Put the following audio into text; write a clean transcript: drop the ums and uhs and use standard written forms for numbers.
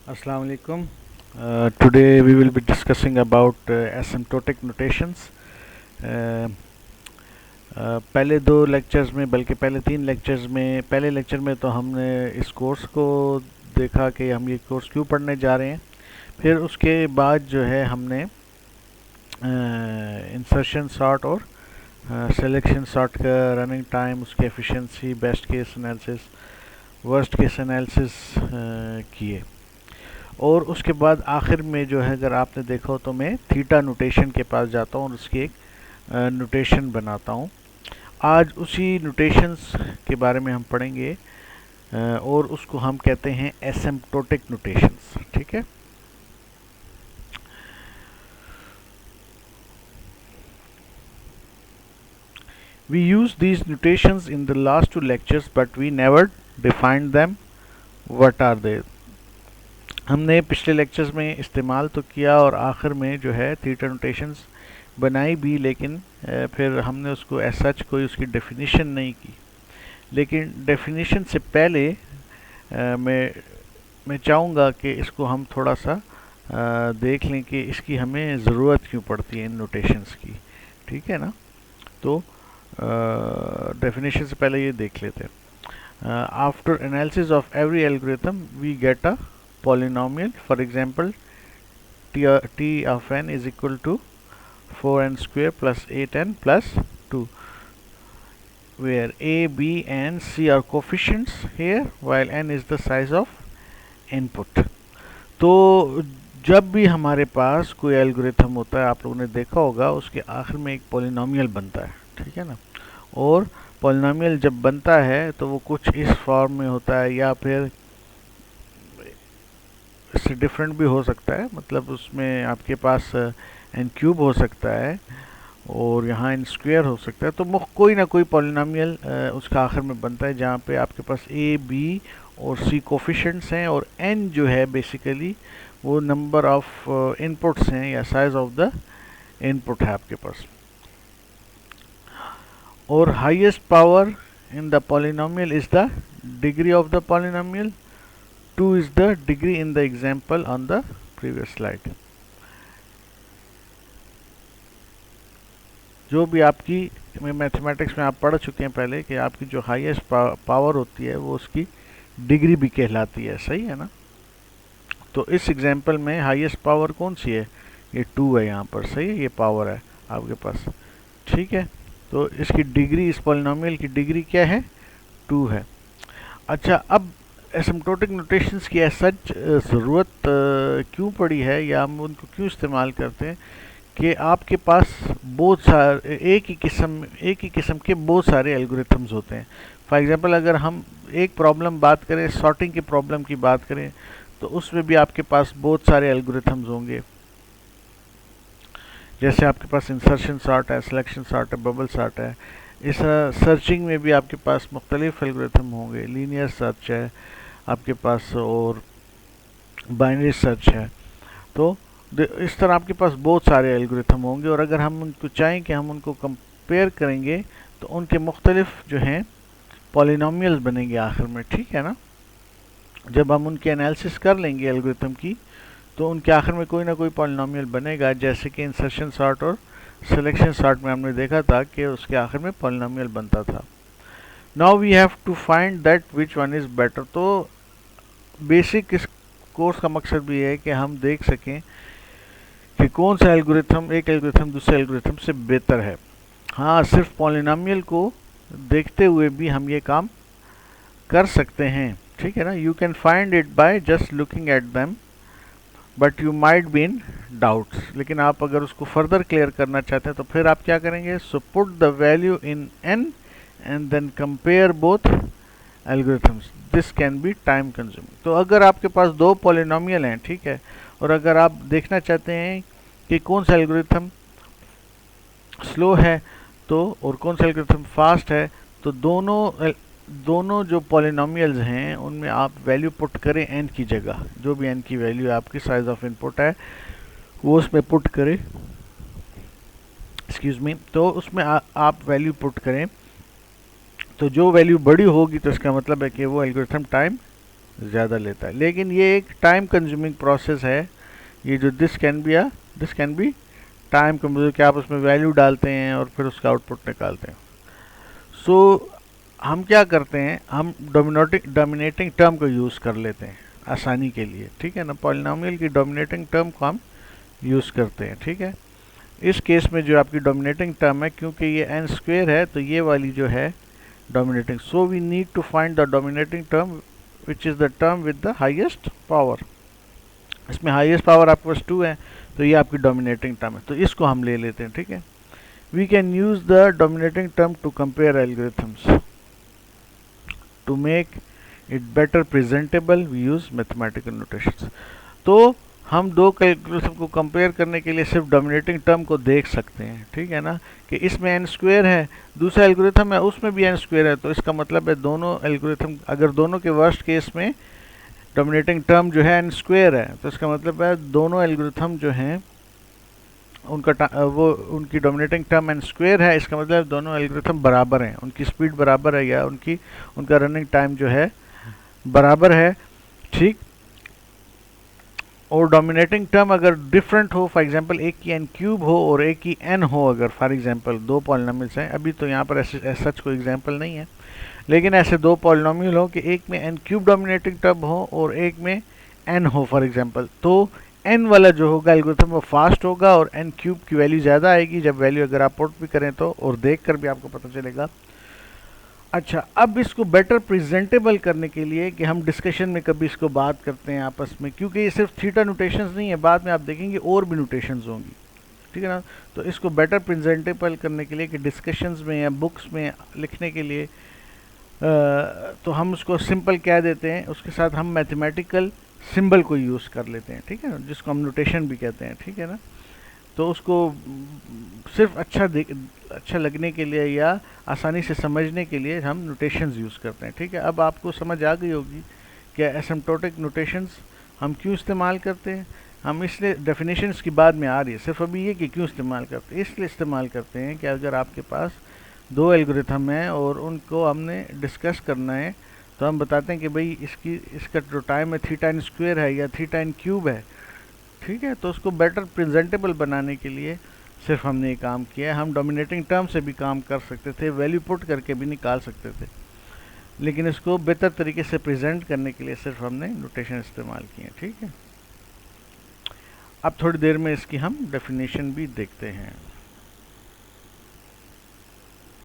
Assalamu alaikum. Today we will be discussing about asymptotic notations. Uh, पहले दो lectures में बल्कि पहले तीन लेक्चर्स में पहले लेक्चर में तो हमने इस कोर्स को देखा कि हम ये कोर्स क्यों पढ़ने जा रहे हैं। फिर उसके बाद जो है हमने इंसर्शन सॉर्ट और सिलेक्शन सॉर्ट का रनिंग टाइम, उसकी efficiency, best case analysis, worst case analysis किए। और उसके बाद आखिर में जो है अगर आपने देखा हो तो मैं थीटा नोटेशन के पास जाता हूँ और उसकी एक नोटेशन बनाता हूँ। आज उसी नोटेशंस के बारे में हम पढ़ेंगे और उसको हम कहते हैं एसिम्प्टोटिक नोटेशंस। ठीक है। We use these notations in the last two lectures but we never defined them. What are they? हमने पिछले लेक्चर्स में इस्तेमाल तो किया और आखिर में जो है थीटा नोटेशंस बनाई भी, लेकिन फिर हमने उसको एज सच कोई उसकी डेफिनेशन नहीं की। लेकिन डेफिनेशन से पहले मैं चाहूँगा कि इसको हम थोड़ा सा देख लें कि इसकी हमें ज़रूरत क्यों पड़ती है इन नोटेशंस की। ठीक है ना। तो डेफिनेशन से पहले ये देख लेते हैं। After analysis of every algorithm we get a polynomial. For example, t of n is equal to 4n square plus 8n plus 2, where a, b and c are coefficients here while n is the size of input. तो जब भी हमारे पास कोई algorithm होता है, आप लोगों ने देखा होगा उसके आखिर में एक पॉलिनोमियल बनता है। ठीक है ना। और पॉलिनोमियल जब बनता है तो वो कुछ इस फॉर्म में होता है या फिर इससे डिफरेंट भी हो सकता है। मतलब उसमें आपके पास एन क्यूब हो सकता है और यहाँ एन स्क्वायर हो सकता है। तो कोई ना कोई पॉलिनोमियल उसका आखिर में बनता है जहाँ पे आपके पास ए, बी और सी कोफिशिएंट्स हैं और एन जो है बेसिकली वो नंबर ऑफ इनपुट्स हैं या साइज ऑफ द इनपुट है आपके पास। और highest power in the polynomial is the degree of the polynomial. 2 is the degree in the example on the previous slide. जो भी आपकी मैथमेटिक्स में आप पढ़ चुके हैं पहले कि आपकी जो हाईएस्ट पावर होती है वो उसकी डिग्री भी कहलाती है। सही है ना। तो इस एग्जाम्पल में हाईएस्ट पावर कौन सी है? ये 2 है यहाँ पर। सही है, ये पावर है आपके पास। ठीक है। तो इसकी डिग्री, इस पॉलिनोमियल की डिग्री क्या है? 2 है। अच्छा, अब एसिम्प्टोटिक नोटेशंस की सच ज़रूरत क्यों पड़ी है या हम उनको क्यों इस्तेमाल करते हैं कि आपके पास बहुत सारे एक ही किस्म के बहुत सारे एल्गोरिथम्स होते हैं। फॉर एग्जांपल अगर हम एक प्रॉब्लम बात करें, सॉर्टिंग की प्रॉब्लम की बात करें, तो उसमें भी आपके पास बहुत सारे एल्गोरिथम्स होंगे। जैसे आपके पास इंसर्शन सॉर्ट है, सिलेक्शन सॉर्ट है, बबल सॉर्ट है। इस सर्चिंग में भी आपके पास मुख्तलिफ एल्गोरिथम होंगे। लीनियर सर्च है आपके पास और बाइनरी सर्च है। तो इस तरह आपके पास बहुत सारे एल्गोरिथम होंगे और अगर हम उनको चाहें कि हम उनको कंपेयर करेंगे तो उनके मुख्तलिफ जो हैं पॉलिनोमियल्स बनेंगे आखिर में। ठीक है ना। जब हम उनके एनालिसिस कर लेंगे एल्गोरिथम की तो उनके आखिर में कोई ना कोई पॉलिनोमियल बनेगा। जैसे कि इंसर्शन सॉर्ट और सिलेक्शन सॉर्ट में हमने देखा था कि उसके आखिर में पॉलिनोमियल बनता था। Now we have to find that which one is better. तो बेसिक इस कोर्स का मकसद भी है कि हम देख सकें कि कौन सा एल्गोरिथम एक एल्गोरिथम दूसरे एल्गोरिथम से बेहतर है। हाँ, सिर्फ पॉलिनोमियल को देखते हुए भी हम ये काम कर सकते हैं। ठीक है ना। You can find it by just looking at them but you might be in doubts. लेकिन आप अगर उसको फर्दर क्लियर करना चाहते हैं तो फिर आप क्या करेंगे? So put the value in n and then compare both algorithms. This can be time consuming. तो अगर आपके पास दो पॉलिनोमियल हैं, ठीक है, और अगर आप देखना चाहते हैं कि कौन सा एल्गोरिथम स्लो है तो और कौन सा एल्गोरिथम फास्ट है, तो दोनों जो पॉलिनोमियल्स हैं उनमें आप वैल्यू पुट करें एन की जगह। जो भी एन की वैल्यू आपकी साइज ऑफ इनपुट है वो उसमें पुट करें। Excuse me. तो उसमें आप वैल्यू पुट करें। तो जो वैल्यू बड़ी होगी तो इसका मतलब है कि वो एल्गोरिथम टाइम ज़्यादा लेता है, लेकिन ये एक टाइम कंज्यूमिंग प्रोसेस है। ये जो this can be time consuming, कि आप उसमें वैल्यू डालते हैं और फिर उसका आउटपुट निकालते हैं। सो हम क्या करते हैं, हम डोमिनेटिंग टर्म को यूज़ कर लेते हैं आसानी के लिए, ठीक है ना। पॉलिनॉमियल की डोमिनेटिंग टर्म को हम यूज़ करते हैं, ठीक है। इस केस में जो आपकी डोमिनेटिंग टर्म है, क्योंकि ये n स्क्वेयर है तो ये वाली जो है dominating, so we need to find the dominating term which is the term with the highest power. इसमें हाईएस्ट पावर आपके पास 2 है, तो ये आपकी डोमिनेटिंग टर्म है, तो इसको हम ले लेते हैं, ठीक है। We can use the dominating term to compare algorithms. To make it better presentable we use mathematical notations. तो हम दो कैलकुलेशन को कंपेयर करने के लिए सिर्फ डोमिनेटिंग टर्म को देख सकते हैं, ठीक है ना, कि इसमें n स्क्वेयर है, दूसरा एल्गोरिथम है उसमें भी n स्क्वेयर है, तो इसका मतलब है दोनों एल्गोरिथम, अगर दोनों के वर्स्ट केस में डोमिनेटिंग टर्म जो है n स्क्वेयर है, तो इसका मतलब है दोनों एल्गोरिथम जो हैं उनकी डोमिनेटिंग टर्म n स्क्वेयर है। इसका मतलब दोनों एल्गोरिथम बराबर हैं, उनकी स्पीड बराबर है, या उनका रनिंग टाइम जो है बराबर है, ठीक। और डोमिनेटिंग टर्म अगर डिफरेंट हो, फॉर एग्जांपल एक की n क्यूब हो और एक की n हो, अगर फॉर एग्जांपल दो पॉलिनोमियल्स हैं, अभी तो यहाँ पर ऐसे सच कोई एग्जांपल नहीं है, लेकिन ऐसे दो पॉलिनोमियल हो कि एक में n क्यूब डोमिनेटिंग टर्म हो और एक में n हो फॉर एग्जांपल, तो n वाला जो होगा एल्गोरिथम वो फास्ट होगा और n क्यूब की वैल्यू ज़्यादा आएगी जब वैल्यू अगर आप पुट भी करें तो, और देख कर भी आपको पता चलेगा। अच्छा, अब इसको बेटर प्रेजेंटेबल करने के लिए कि हम डिस्कशन में कभी इसको बात करते हैं आपस में, क्योंकि ये सिर्फ थीटा नोटेशंस नहीं है, बाद में आप देखेंगे और भी नोटेशंस होंगी, ठीक है ना। तो इसको बेटर प्रेजेंटेबल करने के लिए कि डिस्कशंस में या बुक्स में लिखने के लिए तो हम उसको सिंपल कह देते हैं, उसके साथ हम मैथमेटिकल सिंबल को यूज़ कर लेते हैं, ठीक है ना, जिसको हम नोटेशन भी कहते हैं, ठीक है ना। तो उसको सिर्फ अच्छा लगने के लिए या आसानी से समझने के लिए हम नोटेशंस यूज़ करते हैं, ठीक है। अब आपको समझ आ गई होगी कि एसिम्प्टोटिक नोटेशंस हम क्यों इस्तेमाल करते हैं। हम इसलिए डेफिनेशंस की बाद में आ रही है, सिर्फ अभी ये कि क्यों इस्तेमाल करते हैं। इसलिए इस्तेमाल करते हैं कि अगर आपके पास दो एल्गोरिथम हैं और उनको हमने डिस्कस करना है, तो हम बताते हैं कि भाई इसका जो टाइम है थीटा n स्क्वेयर है या थीटा n क्यूब है, ठीक है। तो उसको बेटर प्रेजेंटेबल बनाने के लिए सिर्फ हमने ये काम किया है। हम डोमिनेटिंग टर्म से भी काम कर सकते थे, वैल्यू पुट करके भी निकाल सकते थे, लेकिन इसको बेहतर तरीके से प्रेजेंट करने के लिए सिर्फ हमने नोटेशन इस्तेमाल किए, ठीक है। अब थोड़ी देर में इसकी हम डेफिनेशन भी देखते हैं।